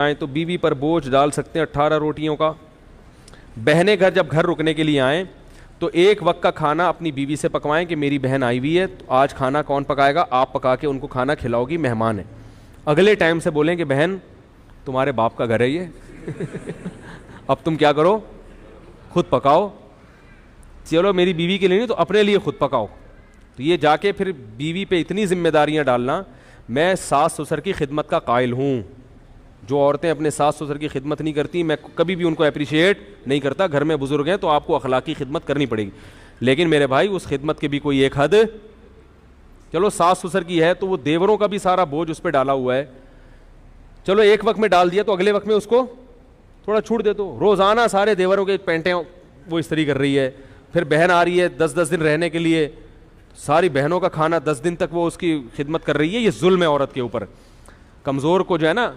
آئیں تو بیوی پر بوجھ ڈال سکتے ہیں 18 روٹیوں کا. بہنیں جب گھر رکنے کے لیے آئیں تو ایک وقت کا کھانا اپنی بیوی سے پکوائیں کہ میری بہن آئی ہوئی ہے تو آج کھانا کون پکائے گا, آپ پکا کے ان کو کھانا کھلاؤ گی, مہمان ہے. اگلے ٹائم سے بولیں کہ بہن تمہارے باپ کا گھر ہے یہ, اب تم کیا کرو, خود پکاؤ. چلو میری بیوی کے لیے نہیں تو اپنے لیے خود پکاؤ. تو یہ جا کے پھر بیوی پہ اتنی ذمہ داریاں ڈالنا. میں ساس سسر کی خدمت کا قائل ہوں. جو عورتیں اپنے ساس سسر کی خدمت نہیں کرتی میں کبھی بھی ان کو اپریشیٹ نہیں کرتا. گھر میں بزرگ ہیں تو آپ کو اخلاقی خدمت کرنی پڑے گی, لیکن میرے بھائی اس خدمت کے بھی کوئی ایک حد. چلو ساس سسر کی ہے تو وہ دیوروں کا بھی سارا بوجھ اس پہ ڈالا ہوا ہے. چلو ایک وقت میں ڈال دیا تو اگلے وقت میں اس کو تھوڑا چھوٹ دے دو. روزانہ سارے دیوروں کے پینٹیں وہ استری کر رہی ہے, پھر بہن آ رہی ہے 10 دن رہنے کے لیے, ساری بہنوں کا کھانا 10 دن تک وہ اس کی خدمت کر رہی ہے. یہ ظلم ہے عورت کے اوپر. کمزور کو جو ہے نا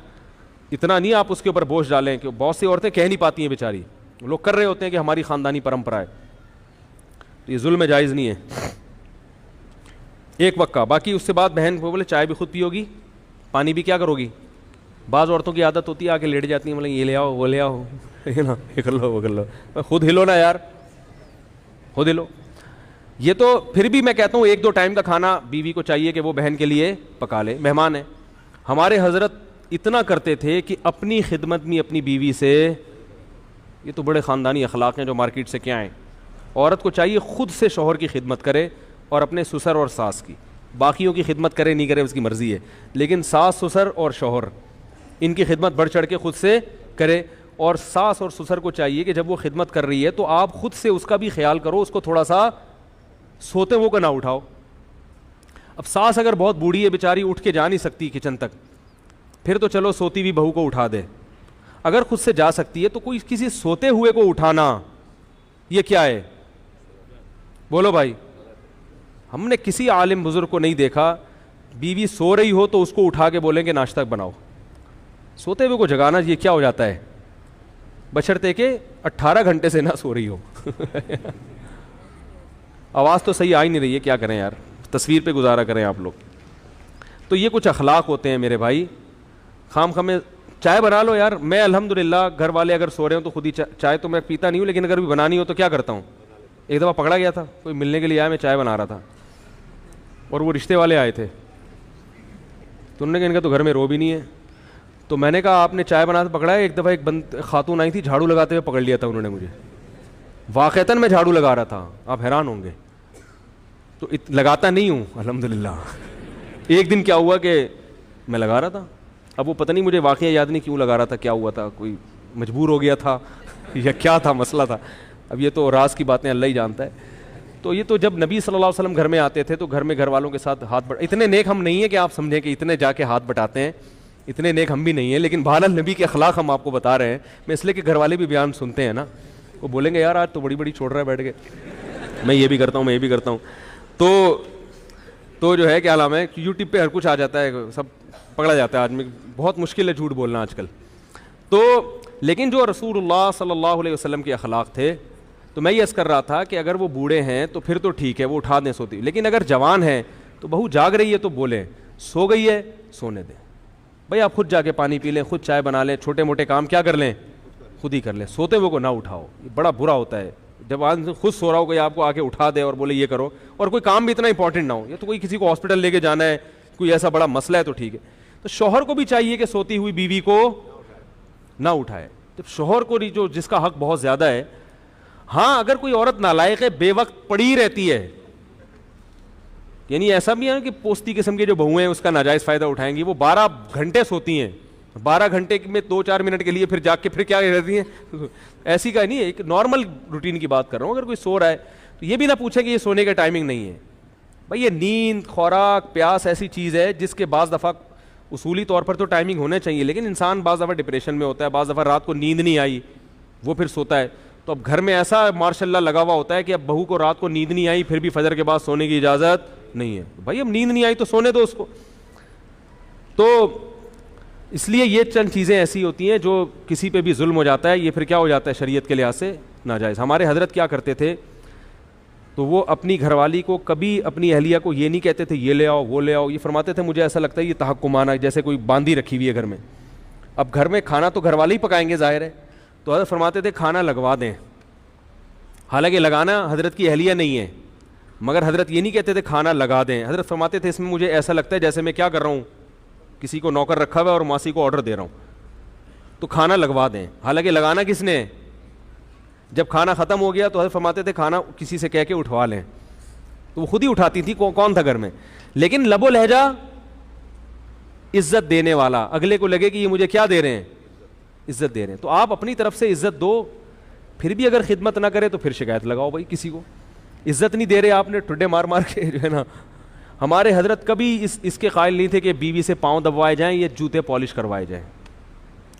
اتنا نہیں آپ اس کے اوپر بوجھ ڈالیں, کہ بہت سی عورتیں کہہ نہیں پاتی ہیں بیچاری, لوگ کر رہے ہوتے ہیں کہ ہماری خاندانی پرمپرا ہے. تو یہ ظلم جائز نہیں ہے. ایک وقت کا, باقی اس سے بعد بہن کو بولے چائے بھی خود پیو گی, پانی بھی کیا کرو گی. بعض عورتوں کی عادت ہوتی ہے آ کے لیٹ جاتی ہیں, بولے یہ لے آؤ وہ لے آؤ, نا یہ کر لو وہ کر لو. خود ہلو نا یار, خود ہلو. یہ تو پھر بھی میں کہتا ہوں 1-2 ٹائم کا کھانا بیوی کو چاہیے کہ وہ بہن کے لیے پکا لے, مہمان ہے. ہمارے حضرت اتنا کرتے تھے کہ اپنی خدمت میں اپنی بیوی سے, یہ تو بڑے خاندانی اخلاق ہیں جو مارکیٹ سے کیا ہیں. عورت کو چاہیے خود سے شوہر کی خدمت کرے اور اپنے سسر اور ساس کی. باقیوں کی خدمت کرے نہیں کرے اس کی مرضی ہے, لیکن ساس سسر اور شوہر ان کی خدمت بڑھ چڑھ کے خود سے کرے. اور ساس اور سسر کو چاہیے کہ جب وہ خدمت کر رہی ہے تو آپ خود سے اس کا بھی خیال کرو, اس کو تھوڑا سا سوتے وہ کو نہ اٹھاؤ. اب ساس اگر بہت بوڑھی ہے بیچاری, اٹھ کے جا نہیں سکتی کچن تک, پھر تو چلو سوتی ہوئی بہو کو اٹھا دے. اگر خود سے جا سکتی ہے تو کوئی کسی سوتے ہوئے کو اٹھانا یہ کیا ہے, بولو بھائی. ہم نے کسی عالم بزرگ کو نہیں دیکھا بیوی سو رہی ہو تو اس کو اٹھا کے بولیں کہ ناشتہ بناؤ. سوتے ہوئے کو جگانا یہ کیا ہو جاتا ہے, بشرطے کہ 18 گھنٹے سے نہ سو رہی ہو. آواز تو صحیح آ ہی نہیں رہی ہے, کیا کریں یار, تصویر پہ گزارا کریں آپ لوگ. تو یہ کچھ اخلاق ہوتے ہیں میرے بھائی. خام میں چائے بنا لو یار. میں الحمدللہ گھر والے اگر سو رہے ہوں تو خود ہی چائے تو میں پیتا نہیں ہوں, لیکن اگر بھی بنانی ہو تو کیا کرتا ہوں. ایک دفعہ پکڑا گیا تھا, کوئی ملنے کے لیے آیا, میں چائے بنا رہا تھا اور وہ رشتے والے آئے تھے, تو انہوں نے کہا ان کا تو گھر میں رو بھی نہیں ہے. تو میں نے کہا آپ نے چائے بنا پکڑا ہے. ایک دفعہ ایک خاتون آئی تھی, جھاڑو لگاتے ہوئے پکڑ لیا تھا انہوں نے مجھے. واقعتاً میں جھاڑو لگا رہا تھا, آپ حیران ہوں گے. تو لگاتا نہیں ہوں الحمدللہ. ایک دن کیا ہوا کہ میں لگا رہا تھا, اب وہ پتہ نہیں مجھے واقعہ یاد نہیں کیوں لگا رہا تھا, کیا ہوا تھا, کوئی مجبور ہو گیا تھا یا کیا تھا مسئلہ تھا. اب یہ تو راز کی باتیں اللہ ہی جانتا ہے. تو یہ تو جب نبی صلی اللہ علیہ وسلم گھر میں آتے تھے تو گھر میں گھر والوں کے ساتھ ہاتھ اتنے نیک ہم نہیں ہیں کہ آپ سمجھیں کہ اتنے جا کے ہاتھ بٹاتے ہیں, اتنے نیک ہم بھی نہیں ہیں, لیکن بہرحال نبی کے اخلاق ہم آپ کو بتا رہے ہیں. میں اس لیے کہ گھر والے بھی بیان سنتے ہیں نا, وہ بولیں گے یار آج تو بڑی بڑی چھوڑ رہا ہے بیٹھ کے, میں یہ بھی کرتا ہوں میں یہ بھی کرتا ہوں. تو جو ہے کیا نام ہے, یوٹیوب پہ ہر کچھ آ جاتا ہے, سب پکڑا جاتا ہے آدمی. بہت مشکل ہے جھوٹ بولنا آج کل. تو لیکن جو رسول اللہ صلی اللہ علیہ وسلم کے اخلاق تھے, تو میں یہ عرض کر رہا تھا کہ اگر وہ بوڑھے ہیں تو پھر تو ٹھیک ہے وہ اٹھا دیں سوتی, لیکن اگر جوان ہیں تو بہو جاگ رہی ہے تو بولیں, سو گئی ہے سونے دیں بھائی, آپ خود جا کے پانی پی لیں, خود چائے بنا لیں, چھوٹے موٹے کام کیا کر لیں خود ہی کر لیں. سوتے ہوئے کو نہ اٹھاؤ, یہ بڑا برا ہوتا ہے جب آدمی خود سو رہا ہو, کوئی آپ کو آ کے اٹھا دے اور بولے یہ کرو, اور کوئی کام بھی اتنا امپورٹنٹ نہ ہو, یا تو کوئی کسی کو ہاسپٹل لے کے جانا ہے, کوئی ایسا بڑا مسئلہ ہے تو ٹھیک ہے. تو شوہر کو بھی چاہیے کہ سوتی ہوئی بیوی کو نہ اٹھائے. جب شوہر کو جو جس کا حق بہت زیادہ ہے. ہاں اگر کوئی عورت نالائق ہے, بے وقت پڑی رہتی ہے, یعنی ایسا بھی ہے کہ پوستی قسم کے جو بہویں ہیں اس کا ناجائز فائدہ اٹھائیں گی, وہ 12 گھنٹے سوتی ہیں, 12 گھنٹے میں 2-4 منٹ کے لیے پھر جاگ کے پھر کیا رہتی ہیں, ایسی کا نہیں ہے, ایک نارمل روٹین کی بات کر رہا ہوں. اگر کوئی سو رہا ہے تو یہ بھی نہ پوچھیں کہ یہ سونے کا ٹائمنگ نہیں ہے. بھائی یہ نیند, خوراک, پیاس ایسی چیز ہے جس کے بعض دفعہ اصولی طور پر تو ٹائمنگ ہونے چاہیے, لیکن انسان بعض دفعہ ڈپریشن میں ہوتا ہے, بعض دفعہ رات کو نیند نہیں آئی وہ پھر سوتا ہے. تو اب گھر میں ایسا ماشاء اللہ لگا ہوا ہوتا ہے کہ اب بہو کو رات کو نیند نہیں آئی پھر بھی فجر کے بعد سونے کی اجازت نہیں ہے. بھائی اب نیند نہیں آئی تو سونے دو اس کو. تو اس لیے یہ چند چیزیں ایسی ہوتی ہیں جو کسی پہ بھی ظلم ہو جاتا ہے, یہ پھر کیا ہو جاتا ہے شریعت کے لحاظ سے ناجائز. ہمارے حضرت کیا کرتے تھے, تو وہ اپنی گھر والی کو کبھی اپنی اہلیہ کو یہ نہیں کہتے تھے یہ لے آؤ وہ لے آؤ, یہ فرماتے تھے مجھے ایسا لگتا ہے یہ تحکمانہ جیسے کوئی باندھی رکھی ہوئی ہے گھر میں, اب گھر میں کھانا تو گھر والے ہی پکائیں گے ظاہر ہے, تو حضرت فرماتے تھے کھانا لگوا دیں, حالانکہ لگانا حضرت کی اہلیہ نہیں ہے, مگر حضرت یہ نہیں کہتے تھے کھانا لگا دیں. حضرت فرماتے تھے اس میں مجھے ایسا لگتا ہے جیسے میں کیا کر رہا ہوں, کسی کو نوکر رکھا ہوا ہے اور ماسی کو آرڈر دے رہا ہوں, تو کھانا لگوا دیں. حالانکہ لگانا کس نے, جب کھانا ختم ہو گیا تو حضرت فرماتے تھے کھانا کسی سے کہہ کے اٹھوا لیں, تو وہ خود ہی اٹھاتی تھی, کون تھا گھر میں, لیکن لب و لہجہ عزت دینے والا, اگلے کو لگے کہ یہ مجھے کیا دے رہے ہیں, عزت دے رہے ہیں. تو آپ اپنی طرف سے عزت دو, پھر بھی اگر خدمت نہ کرے تو پھر شکایت لگاؤ بھائی کسی کو, عزت نہیں دے رہے آپ نے, ٹھڈے مار مار کے جو ہے نا. ہمارے حضرت کبھی اس کے قائل نہیں تھے کہ بیوی سے پاؤں دبوائے جائیں یا جوتے پالش کروائے جائیں.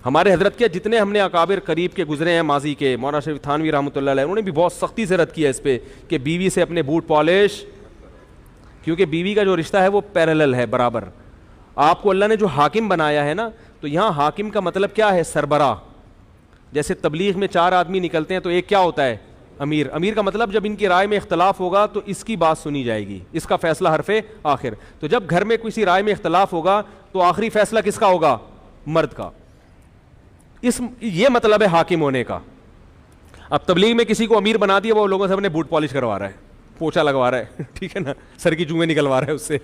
ہمارے حضرت کیا جتنے ہم نے اکابر قریب کے گزرے ہیں ماضی کے, مولانا شریف تھانوی رحمۃ اللہ علیہ, انہوں نے بھی بہت سختی سے رد کیا اس پہ کہ بیوی سے اپنے بوٹ پالش, کیونکہ بیوی کا جو رشتہ ہے وہ پیرالل ہے, برابر. آپ کو اللہ نے جو حاکم بنایا ہے نا, تو یہاں حاکم کا مطلب کیا ہے, سربراہ. جیسے تبلیغ میں 4 آدمی نکلتے ہیں تو ایک کیا ہوتا ہے, امیر. امیر کا مطلب جب ان کی رائے میں اختلاف ہوگا تو اس کی بات سنی جائے گی, اس کا فیصلہ حرف آخر. تو جب گھر میں کسی رائے میں اختلاف ہوگا تو آخری فیصلہ کس کا ہوگا, مرد کا. یہ مطلب ہے حاکم ہونے کا. اب تبلیغ میں کسی کو امیر بنا دیا, وہ لوگوں سے اپنے بوٹ پالش کروا رہا ہے, پوچھا لگوا رہا ہے, ٹھیک ہے نا, سر کی چونگیں نکلوا رہا ہے اس سے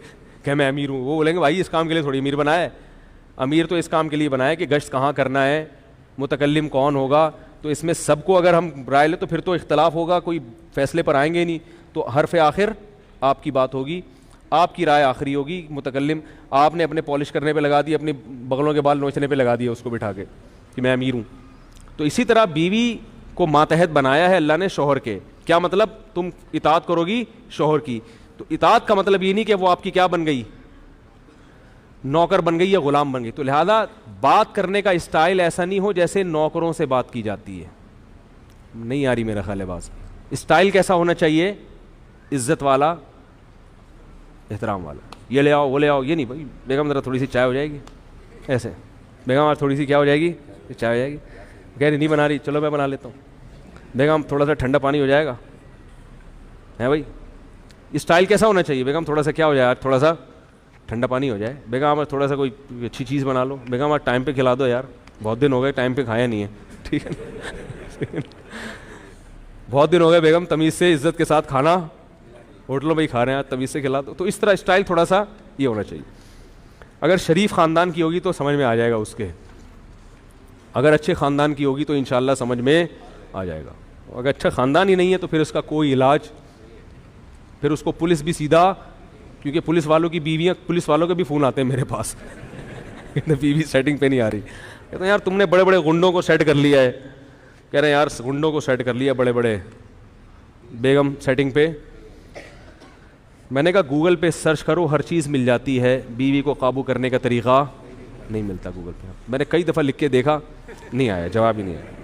کہ میں امیر ہوں. وہ بولیں گے بھائی اس کام کے لیے تھوڑی امیر بنایا ہے, امیر تو اس کام کے لیے بنایا ہے کہ گشت کہاں کرنا ہے, متکلم کون ہوگا. تو اس میں سب کو اگر ہم رائے لیں تو پھر تو اختلاف ہوگا, کوئی فیصلے پر آئیں گے نہیں. تو حرف آخر آپ کی بات ہوگی, آپ کی رائے آخری ہوگی. متکلم آپ نے اپنے پالش کرنے پہ لگا دی, اپنی بغلوں کے بال نوچنے پہ لگا دیا اس کو بٹھا کے کہ میں امیر ہوں. تو اسی طرح بیوی کو ماتحت بنایا ہے اللہ نے شوہر کے. کیا مطلب, تم اطاعت کرو گی شوہر کی. تو اطاعت کا مطلب یہ نہیں کہ وہ آپ کی کیا بن گئی, نوکر بن گئی یا غلام بن گئی. تو لہذا بات کرنے کا اسٹائل ایسا نہیں ہو جیسے نوکروں سے بات کی جاتی ہے. نہیں آ رہی میرا خیال ہے بات. اسٹائل کیسا ہونا چاہیے, عزت والا, احترام والا. یہ لے آؤ وہ لے آؤ, یہ نہیں بھائی بیگم ذرا تھوڑی سی چائے ہو جائے گی, ایسے بیگم تھوڑی سی کیا ہو جائے گی, چائے ہو جائے گی. کہہ رہی نہیں بنا رہی, چلو میں بنا لیتا ہوں. بیگم تھوڑا سا ٹھنڈا پانی ہو جائے گا, ہے بھائی. اسٹائل کیسا ہونا چاہیے, بیگم تھوڑا سا کیا ہو جائے, تھوڑا سا ٹھنڈا پانی ہو جائے. بیگم تھوڑا سا کوئی اچھی چیز بنا لو. بیگم آج ٹائم پہ کھلا دو یار, بہت دن ہو گئے ٹائم پہ کھایا نہیں ہے, ٹھیک ہے. بہت دن ہو گئے بیگم, تمیز سے عزت کے ساتھ کھانا ہوٹلوں میں ہی کھا رہے ہیں, تمیز سے کھلا دو. تو اس طرح اسٹائل تھوڑا سا یہ ہونا چاہیے. اگر شریف خاندان کی ہوگی تو سمجھ میں آ جائے گا اس کے, اگر اچھے خاندان کی ہوگی تو انشاءاللہ سمجھ میں آ جائے گا. اگر اچھا خاندان ہی نہیں ہے تو پھر اس کا کوئی علاج, پھر اس کو پولیس بھی سیدھا, کیونکہ پولیس والوں کی بیویاں, پولیس والوں کے بھی فون آتے ہیں میرے پاس, بیوی سیٹنگ پہ نہیں آ رہی. کہتے ہیں یار تم نے بڑے بڑے غنڈوں کو سیٹ کر لیا ہے. کہہ رہے ہیں یار غنڈوں کو سیٹ کر لیا بڑے بڑے, بیگم سیٹنگ پہ. میں نے کہا گوگل پہ سرچ کرو, ہر چیز مل جاتی ہے, بیوی کو قابو کرنے کا طریقہ نہیں ملتا گوگل پہ. میں نے کئی دفعہ لکھ کے دیکھا, نہیں آیا, جواب ہی نہیں آیا.